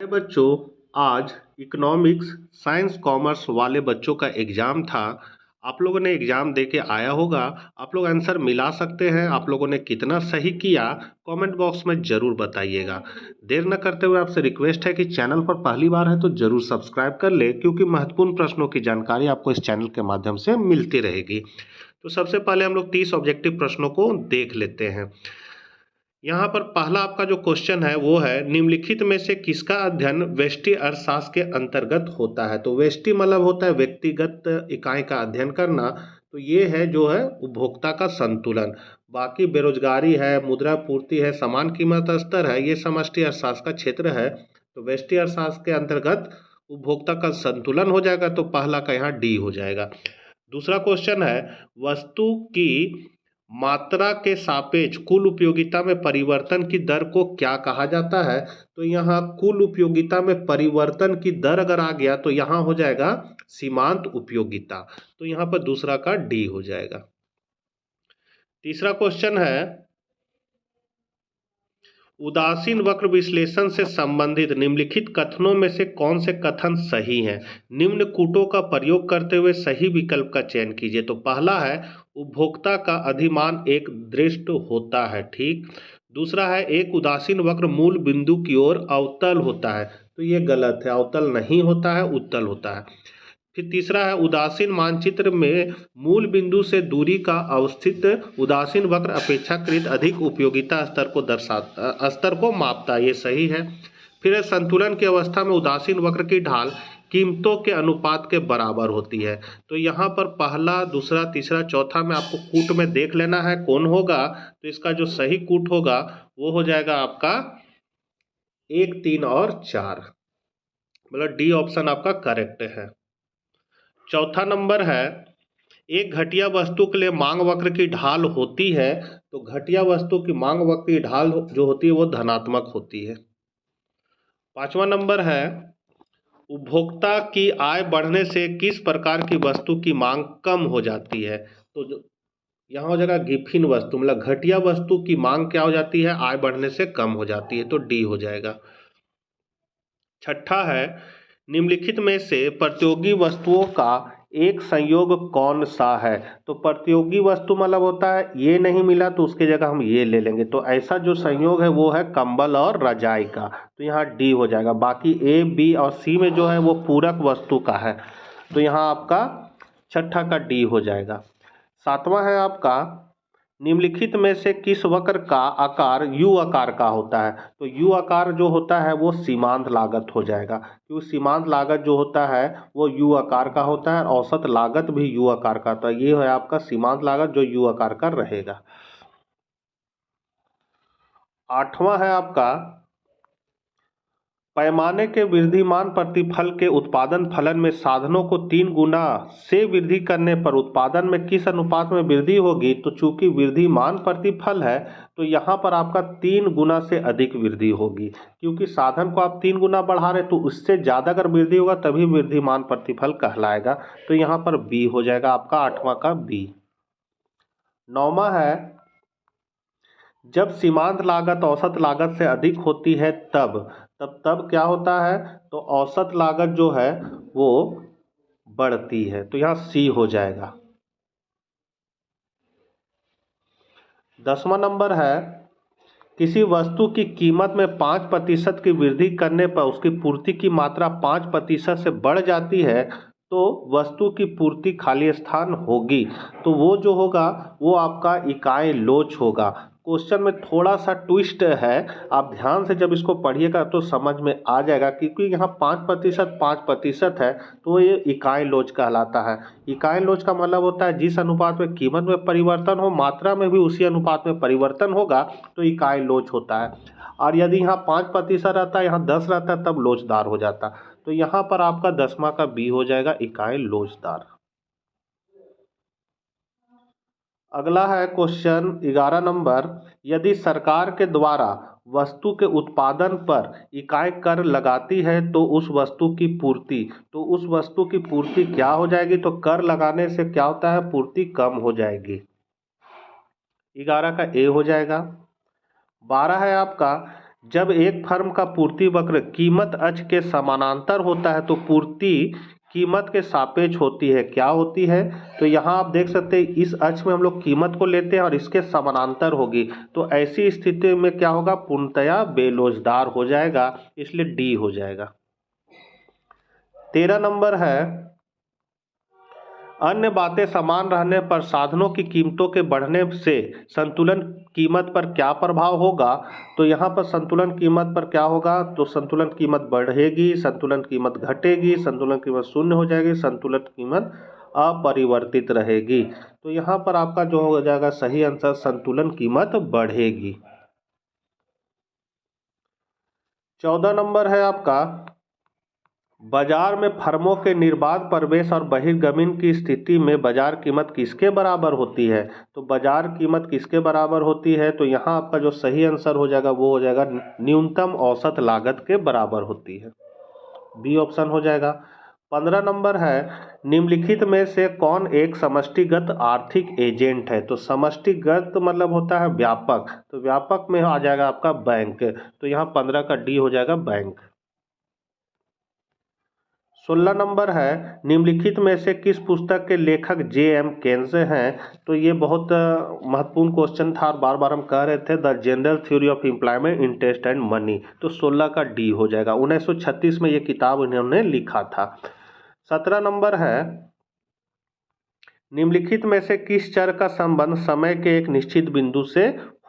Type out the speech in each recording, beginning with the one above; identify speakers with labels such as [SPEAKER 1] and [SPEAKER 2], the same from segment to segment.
[SPEAKER 1] बच्चों, आज economics science commerce वाले बच्चों का एग्ज़ाम था। आप लोगों ने एग्ज़ाम दे के आया होगा। आप लोग आंसर मिला सकते हैं। आप लोगों ने कितना सही किया कमेंट बॉक्स में ज़रूर बताइएगा। देर न करते हुए आपसे रिक्वेस्ट है कि चैनल पर पहली बार है तो ज़रूर सब्सक्राइब कर ले, क्योंकि महत्वपूर्ण प्रश्नों की जानकारी आपको इस चैनल के माध्यम से मिलती रहेगी। तो सबसे पहले हम लोग 30 ऑब्जेक्टिव प्रश्नों को देख लेते हैं। यहाँ पर पहला आपका जो क्वेश्चन है वो है, निम्नलिखित में से किसका अध्ययन व्यष्टि अर्थशास्त्र के अंतर्गत होता है। तो व्यष्टि मतलब होता है व्यक्तिगत इकाई का अध्ययन करना। तो ये है जो है उपभोक्ता का संतुलन। बाकी बेरोजगारी है, मुद्रा पूर्ति है, समान कीमत स्तर है, ये समष्टि अर्थशास्त्र का क्षेत्र है। तो व्यष्टि अर्थशास्त्र के अंतर्गत उपभोक्ता का संतुलन हो जाएगा। तो पहला का यहाँ डी हो जाएगा। दूसरा क्वेश्चन है, वस्तु की मात्रा के सापेक्ष कुल उपयोगिता में परिवर्तन की दर को क्या कहा जाता है। तो यहाँ कुल उपयोगिता में परिवर्तन की दर अगर आ गया तो यहाँ हो जाएगा सीमांत उपयोगिता। तो यहाँ पर दूसरा का डी हो जाएगा। तीसरा क्वेश्चन है, उदासीन वक्र विश्लेषण से संबंधित निम्नलिखित कथनों में से कौन से कथन सही हैं। निम्न कूटों का प्रयोग करते हुए सही विकल्प का चयन कीजिए। तो पहला है, उपभोक्ता का अधिमान एक दृष्ट होता है, ठीक। दूसरा है, एक उदासीन वक्र मूल बिंदु की ओर अवतल होता है। तो ये गलत है, अवतल नहीं होता है, उत्तल होता है। फिर तीसरा है, उदासीन मानचित्र में मूल बिंदु से दूरी का अवस्थित उदासीन वक्र अपेक्षाकृत अधिक उपयोगिता स्तर को मापता है, ये सही है। फिर संतुलन की अवस्था में उदासीन वक्र की ढाल कीमतों के अनुपात के बराबर होती है। तो यहाँ पर पहला, दूसरा, तीसरा, चौथा में आपको कूट में देख लेना है कौन होगा। तो इसका जो सही कूट होगा वो हो जाएगा आपका 1, 3 और 4, मतलब डी ऑप्शन आपका करेक्ट है। चौथा नंबर है, एक घटिया वस्तु के लिए मांग वक्र की ढाल होती है। तो घटिया वस्तु की मांग वक्र की ढाल जो होती है वो धनात्मक होती है। पांचवा नंबर है, उपभोक्ता की आय बढ़ने से किस प्रकार की वस्तु की मांग कम हो जाती है। तो यहाँ हो जाएगा गिफिन वस्तु, मतलब घटिया वस्तु की मांग क्या हो जाती है, आय बढ़ने से कम हो जाती है। तो डी हो जाएगा। छठा है, निम्नलिखित में से प्रतियोगी वस्तुओं का एक संयोग कौन सा है। तो प्रतियोगी वस्तु मतलब होता है ये नहीं मिला तो उसकी जगह हम ये ले लेंगे। तो ऐसा जो संयोग है वो है कंबल और रजाई का। तो यहाँ डी हो जाएगा। बाकी ए, बी और सी में जो है वो पूरक वस्तु का है। तो यहाँ आपका छठा का डी हो जाएगा। सातवां है आपका, निम्नलिखित में से किस वक्र का आकार यू आकार का होता है। तो यू आकार जो होता है वो सीमांत लागत हो जाएगा, क्योंकि सीमांत लागत जो होता है वो यू आकार का होता है। औसत लागत भी यू आकार का होता है। ये है आपका सीमांत लागत जो यू आकार का रहेगा। आठवां है आपका, पैमाने के वृद्धिमान प्रतिफल के उत्पादन फलन में साधनों को 3 गुना से वृद्धि करने पर उत्पादन में किस अनुपात में वृद्धि होगी। तो चूंकि वृद्धिमान प्रतिफल है तो यहाँ पर आपका 3 गुना से अधिक वृद्धि होगी, क्योंकि साधन को आप 3 गुना बढ़ा रहे तो उससे ज़्यादा अगर वृद्धि होगा तभी वृद्धिमान प्रतिफल कहलाएगा। तो यहाँ पर बी हो जाएगा आपका, आठवां का बी। नौवां है, जब सीमांत लागत औसत लागत से अधिक होती है तब क्या होता है। तो औसत लागत जो है वो बढ़ती है। तो यहाँ सी हो जाएगा। 10वां नंबर है, किसी वस्तु की कीमत में 5% की वृद्धि करने पर उसकी पूर्ति की मात्रा 5% से बढ़ जाती है तो वस्तु की पूर्ति खाली स्थान होगी। तो वो जो होगा वो आपका इकाई लोच होगा। क्वेश्चन में थोड़ा सा ट्विस्ट है, आप ध्यान से जब इसको पढ़िएगा तो समझ में आ जाएगा, क्योंकि यहाँ 5% है तो ये इकाई लोच कहलाता है। इकाई लोच का मतलब होता है जिस अनुपात में कीमत में परिवर्तन हो मात्रा में भी उसी अनुपात में परिवर्तन होगा तो इकाई लोच होता है। और यदि यहाँ 5% रहता है, यहाँ 10 रहता है, तब लोचदार हो जाता। तो यहाँ पर आपका 10वां का बी हो जाएगा, इकाई लोचदार। अगला है क्वेश्चन 11 नंबर, यदि सरकार के द्वारा वस्तु के उत्पादन पर इकाई कर लगाती है तो उस वस्तु की पूर्ति क्या हो जाएगी। तो कर लगाने से क्या होता है, पूर्ति कम हो जाएगी। 11 का ए हो जाएगा। 12 है आपका, जब एक फर्म का पूर्ति वक्र कीमत अक्ष के समानांतर होता है तो पूर्ति कीमत के सापेक्ष होती है। क्या होती है? तो यहाँ आप देख सकते हैं इस अक्ष में हम लोग कीमत को लेते हैं और इसके समानांतर होगी, तो ऐसी स्थिति में क्या होगा? पूर्णतया बेलोजदार हो जाएगा, इसलिए डी हो जाएगा। 13 नंबर है, अन्य बातें समान रहने पर साधनों की कीमतों के बढ़ने से संतुलन कीमत पर क्या प्रभाव होगा? तो यहाँ पर संतुलन कीमत पर क्या होगा? तो संतुलन कीमत बढ़ेगी, संतुलन कीमत घटेगी, संतुलन कीमत शून्य हो जाएगी, संतुलन कीमत अपरिवर्तित रहेगी। तो यहाँ पर आपका जो हो जाएगा सही आंसर संतुलन कीमत बढ़ेगी। 14 नंबर है आपका, बाजार में फर्मों के निर्बाध प्रवेश और बहिर्गमन की स्थिति में बाजार कीमत किसके बराबर होती है? तो बाजार कीमत किसके बराबर होती है? तो यहाँ आपका जो सही आंसर हो जाएगा वो हो जाएगा न्यूनतम औसत लागत के बराबर होती है, बी ऑप्शन हो जाएगा। 15 नंबर है, निम्नलिखित में से कौन एक समष्टिगत आर्थिक एजेंट है? तो समष्टिगत मतलब होता है व्यापक, तो व्यापक में आ जाएगा आपका बैंक, तो यहाँ 15 का डी हो जाएगा बैंक। 16 नंबर है, निम्नलिखित में से किस पुस्तक के लेखक J.M. केन्स हैं? तो ये बहुत महत्वपूर्ण क्वेश्चन था और बार बार हम कह रहे थे, the general theory of employment interest and money, तो 16 का डी हो जाएगा। 1936 में ये किताब इन्होंने लिखा था। 17 नंबर है, निम्नलिखित में से किस चर का संबंध समय के एक निश्चित बिंदु से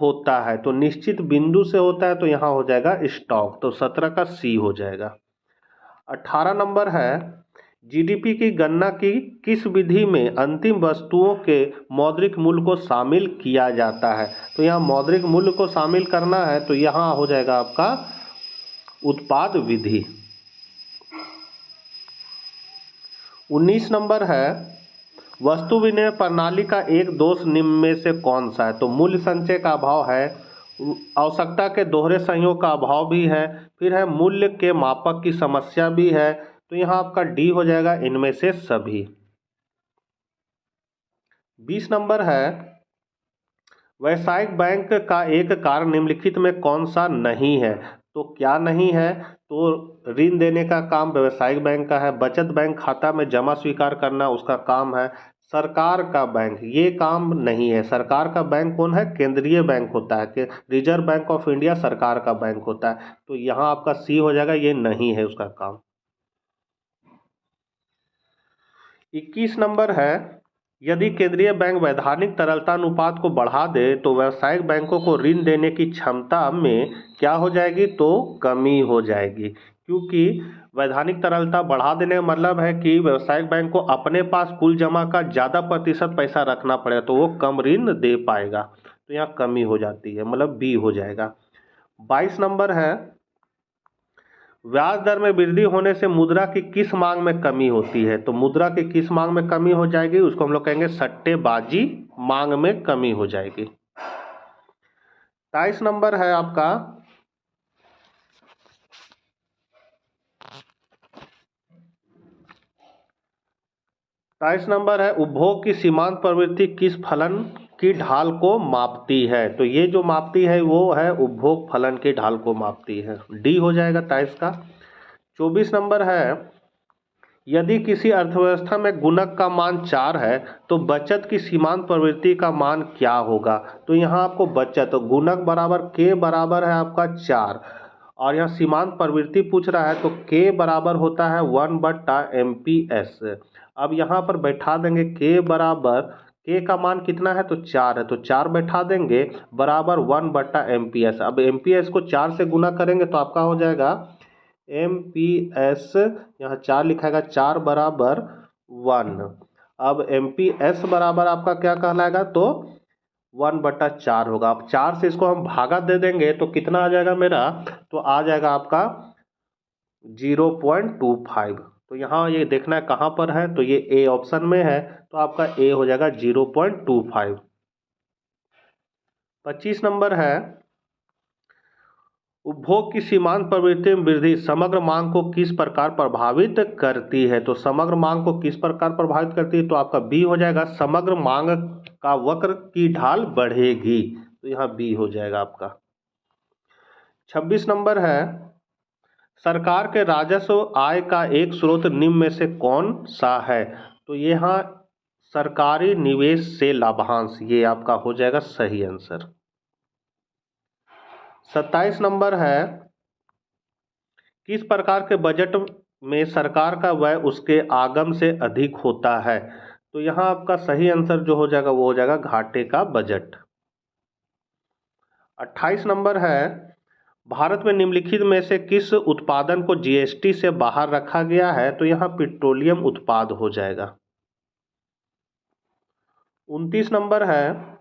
[SPEAKER 1] होता है? तो निश्चित बिंदु से होता है, तो यहाँ हो जाएगा स्टॉक, तो 17 का सी हो जाएगा। 18 नंबर है, जीडीपी की गणना की किस विधि में अंतिम वस्तुओं के मौद्रिक मूल्य को शामिल किया जाता है? तो यहाँ मौद्रिक मूल्य को शामिल करना है, तो यहाँ हो जाएगा आपका उत्पाद विधि। 19 नंबर है, वस्तु विनिमय प्रणाली का एक दोष निम्न में से कौन सा है? तो मूल्य संचय का अभाव है, आवश्यकता के दोहरे संयोग का अभाव भी है, फिर है मूल्य के मापक की समस्या भी है, तो यहाँ आपका डी हो जाएगा इनमें से सभी। 20 नंबर है, व्यावसायिक बैंक का एक कार्य निम्नलिखित में कौन सा नहीं है? तो क्या नहीं है? तो ऋण देने का काम व्यावसायिक बैंक का है, बचत बैंक खाता में जमा स्वीकार करना उसका काम है, सरकार का बैंक ये काम नहीं है। सरकार का बैंक कौन है? केंद्रीय बैंक होता है, कि रिजर्व बैंक ऑफ इंडिया सरकार का बैंक होता है, तो यहाँ आपका सी हो जाएगा, ये नहीं है उसका काम। 21 नंबर है, यदि केंद्रीय बैंक वैधानिक तरलता अनुपात को बढ़ा दे तो व्यावसायिक बैंकों को ऋण देने की क्षमता में क्या हो जाएगी? तो कमी हो जाएगी, क्योंकि वैधानिक तरलता बढ़ा देने का मतलब है कि व्यावसायिक बैंक को अपने पास कुल जमा का ज़्यादा प्रतिशत पैसा रखना पड़ेगा, तो वो कम ऋण दे पाएगा, तो यहाँ कमी हो जाती है, मतलब बी हो जाएगा। 22 नंबर है, ब्याज दर में वृद्धि होने से मुद्रा की किस मांग में कमी होती है? तो मुद्रा की किस मांग में कमी हो जाएगी? उसको हम लोग कहेंगे सट्टेबाजी मांग में कमी हो जाएगी। 23 नंबर है आपका, 23 नंबर है, उपभोग की सीमांत प्रवृत्ति किस फलन की ढाल को मापती है? तो ये जो मापती है वो है उपभोग फलन की ढाल को मापती है, डी हो जाएगा 23 का। 24 नंबर है, यदि किसी अर्थव्यवस्था में गुणक का मान 4 है तो बचत की सीमांत प्रवृत्ति का मान क्या होगा? तो यहाँ आपको बचत गुणक बराबर के बराबर है आपका 4, और यहाँ सीमांत प्रवृत्ति पूछ रहा है, तो के बराबर होता है 1/MPS। अब यहाँ पर बैठा देंगे के बराबर, के का मान कितना है? तो 4 है, तो 4 बैठा देंगे बराबर 1/MPS। अब MPS को 4 से गुना करेंगे तो आपका हो जाएगा MPS, यहाँ 4 लिखाएगा, 4 बराबर 1। अब MPS बराबर आपका क्या कहलाएगा? तो 1/4 होगा। अब 4 से इसको हम भागा दे देंगे तो कितना आ जाएगा मेरा? तो आ जाएगा आपका 0.25। तो यहाँ ये देखना है कहाँ पर है, तो ये ए ऑप्शन में है, तो आपका ए हो जाएगा 0.25। 25 नंबर है, उपभोग की सीमांत प्रवृत्ति में वृद्धि समग्र मांग को किस प्रकार प्रभावित करती है? तो समग्र मांग को किस प्रकार प्रभावित करती है? तो आपका बी हो जाएगा, समग्र मांग का वक्र की ढाल बढ़ेगी, तो यहाँ बी हो जाएगा आपका। 26 नंबर है, सरकार के राजस्व आय का एक स्रोत निम्न में से कौन सा है? तो यहाँ सरकारी निवेश से लाभांश, ये आपका हो जाएगा सही आंसर। 27 नंबर है, किस प्रकार के बजट में सरकार का व्यय उसके आगम से अधिक होता है? तो यहाँ आपका सही आंसर जो हो जाएगा वो हो जाएगा घाटे का बजट। 28 नंबर है, भारत में निम्नलिखित में से किस उत्पादन को जीएसटी से बाहर रखा गया है? तो यहाँ पेट्रोलियम उत्पाद हो जाएगा। 29 नंबर है,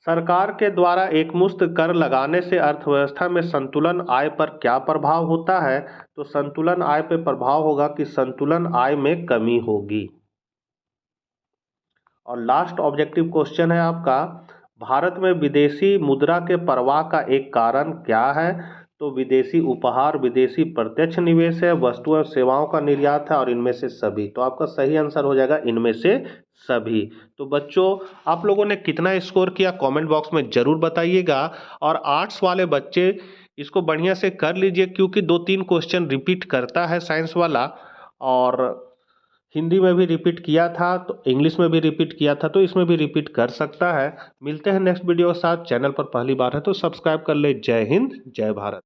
[SPEAKER 1] सरकार के द्वारा एकमुश्त कर लगाने से अर्थव्यवस्था में संतुलन आय पर क्या प्रभाव होता है? तो संतुलन आय पर प्रभाव होगा कि संतुलन आय में कमी होगी। और लास्ट ऑब्जेक्टिव क्वेश्चन है आपका, भारत में विदेशी मुद्रा के प्रवाह का एक कारण क्या है? तो विदेशी उपहार, विदेशी प्रत्यक्ष निवेश है, वस्तु और सेवाओं का निर्यात है, और इनमें से सभी। तो आपका सही आंसर हो जाएगा इनमें से सभी। तो बच्चों, आप लोगों ने कितना स्कोर किया कमेंट बॉक्स में जरूर बताइएगा। और आर्ट्स वाले बच्चे इसको बढ़िया से कर लीजिए, क्योंकि 2-3 क्वेश्चन रिपीट करता है साइंस वाला, और हिंदी में भी रिपीट किया था, तो इंग्लिश में भी रिपीट किया था, तो इसमें भी रिपीट कर सकता है। मिलते हैं नेक्स्ट वीडियो के साथ। चैनल पर पहली बार है तो सब्सक्राइब कर ले। जय हिंद, जय भारत।